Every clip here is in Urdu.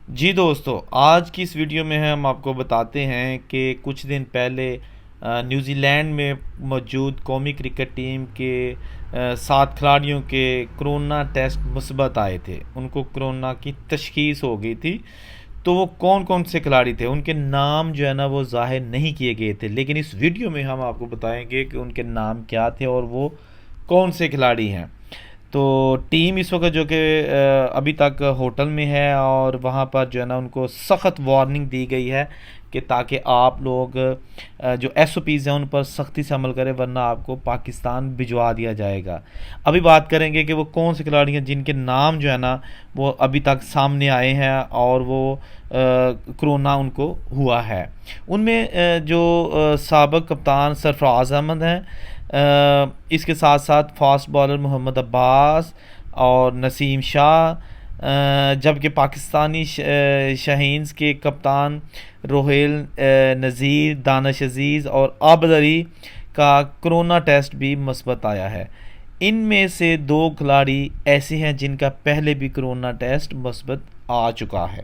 جی دوستو، آج کی اس ویڈیو میں ہم آپ کو بتاتے ہیں کہ کچھ دن پہلے نیوزی لینڈ میں موجود قومی کرکٹ ٹیم کے 7 کھلاڑیوں کے کرونا ٹیسٹ مثبت آئے تھے. ان کو کرونا کی تشخیص ہو گئی تھی. تو وہ کون کون سے کھلاڑی تھے، ان کے نام جو ہے نا وہ ظاہر نہیں کیے گئے تھے، لیکن اس ویڈیو میں ہم آپ کو بتائیں گے کہ ان کے نام کیا تھے اور وہ کون سے کھلاڑی ہیں. تو ٹیم اس وقت جو کہ ابھی تک ہوٹل میں ہے، اور وہاں پر جو ہے نا ان کو سخت وارننگ دی گئی ہے کہ تاکہ آپ لوگ جو ایس او پیز ہیں ان پر سختی سے عمل کریں، ورنہ آپ کو پاکستان بھجوا دیا جائے گا. ابھی بات کریں گے کہ وہ کون سے کھلاڑی ہیں جن کے نام جو ہے نا وہ ابھی تک سامنے آئے ہیں اور وہ کرونا ان کو ہوا ہے. ان میں جو سابق کپتان سرفراز احمد ہیں، اس کے ساتھ ساتھ فاسٹ بالر محمد عباس اور نسیم شاہ، جبکہ پاکستانی شاہینز کے کپتان روہیل نذیر، دانش عزیز اور عابد علی کا کرونا ٹیسٹ بھی مثبت آیا ہے. ان میں سے 2 کھلاڑی ایسے ہیں جن کا پہلے بھی کرونا ٹیسٹ مثبت آ چکا ہے.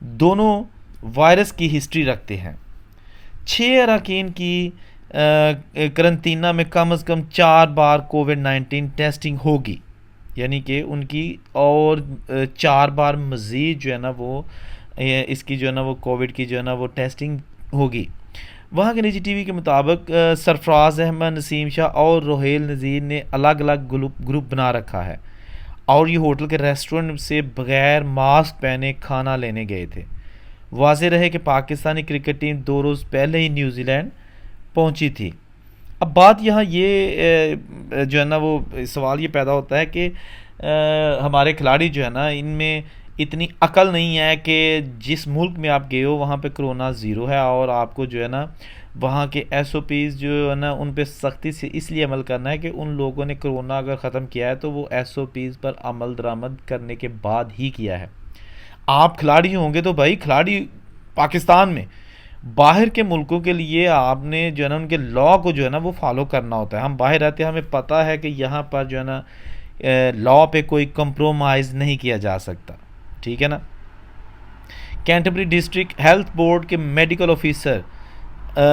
دونوں وائرس کی ہسٹری رکھتے ہیں. 6 اراکین کی قرنطینہ میں کم از کم 4 بار کووڈ-19 ٹیسٹنگ ہوگی، یعنی کہ ان کی اور 4 بار مزید جو ہے نا وہ اس کی جو ہے نا وہ کووڈ کی جو ہے نا وہ ٹیسٹنگ ہوگی. وہاں کے نجی ٹی وی کے مطابق سرفراز احمد، نسیم شاہ اور روہیل نذیر نے الگ الگ گروپ بنا رکھا ہے، اور یہ ہوٹل کے ریسٹورنٹ سے بغیر ماسک پہنے کھانا لینے گئے تھے. واضح رہے کہ پاکستانی کرکٹ ٹیم 2 روز پہلے ہی نیوزی لینڈ پہنچی تھی. اب بات یہاں یہ جو ہے نا وہ سوال یہ پیدا ہوتا ہے کہ ہمارے کھلاڑی جو ہے نا ان میں اتنی عقل نہیں ہے کہ جس ملک میں آپ گئے ہو وہاں پہ کرونا 0 ہے، اور آپ کو جو ہے نا وہاں کے ایس او پیز جو ہے نا ان پہ سختی سے اس لیے عمل کرنا ہے کہ ان لوگوں نے کرونا اگر ختم کیا ہے تو وہ ایس او پیز پر عمل درآمد کرنے کے بعد ہی کیا ہے. آپ کھلاڑی ہوں گے تو بھائی کھلاڑی پاکستان میں، باہر کے ملکوں کے لیے آپ نے جو ہے نا ان کے لا کو جو ہے نا وہ فالو کرنا ہوتا ہے. ہم باہر رہتے ہیں، ہمیں پتہ ہے کہ یہاں پر جو ہے نا لا پہ کوئی کمپرومائز نہیں کیا جا سکتا، ٹھیک ہے نا. کینٹربری ڈسٹرکٹ ہیلتھ بورڈ کے میڈیکل آفیسر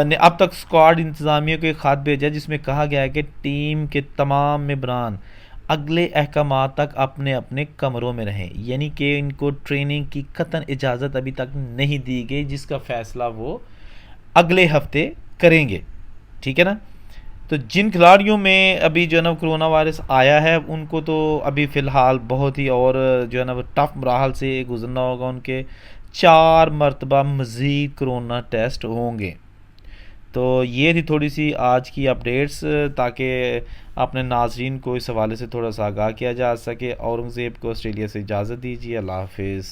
نے اب تک اسکواڈ انتظامیہ کو ایک خط بھیجا جس میں کہا گیا ہے کہ ٹیم کے تمام ممبران اگلے احکامات تک اپنے اپنے کمروں میں رہیں، یعنی کہ ان کو ٹریننگ کی قطعاً اجازت ابھی تک نہیں دی گئی، جس کا فیصلہ وہ اگلے ہفتے کریں گے، ٹھیک ہے نا. تو جن کھلاڑیوں میں ابھی جو ہے نا کرونا وائرس آیا ہے ان کو تو ابھی فی الحال بہت ہی اور جو ہے نا وہ ٹف مراحل سے گزرنا ہوگا. ان کے 4 مرتبہ مزید کرونا ٹیسٹ ہوں گے. تو یہ تھی تھوڑی سی آج کی اپڈیٹس، تاکہ اپنے ناظرین کو اس حوالے سے تھوڑا سا آگاہ کیا جا سکے. اورنگزیب کو آسٹریلیا سے اجازت دیجیے. اللہ حافظ.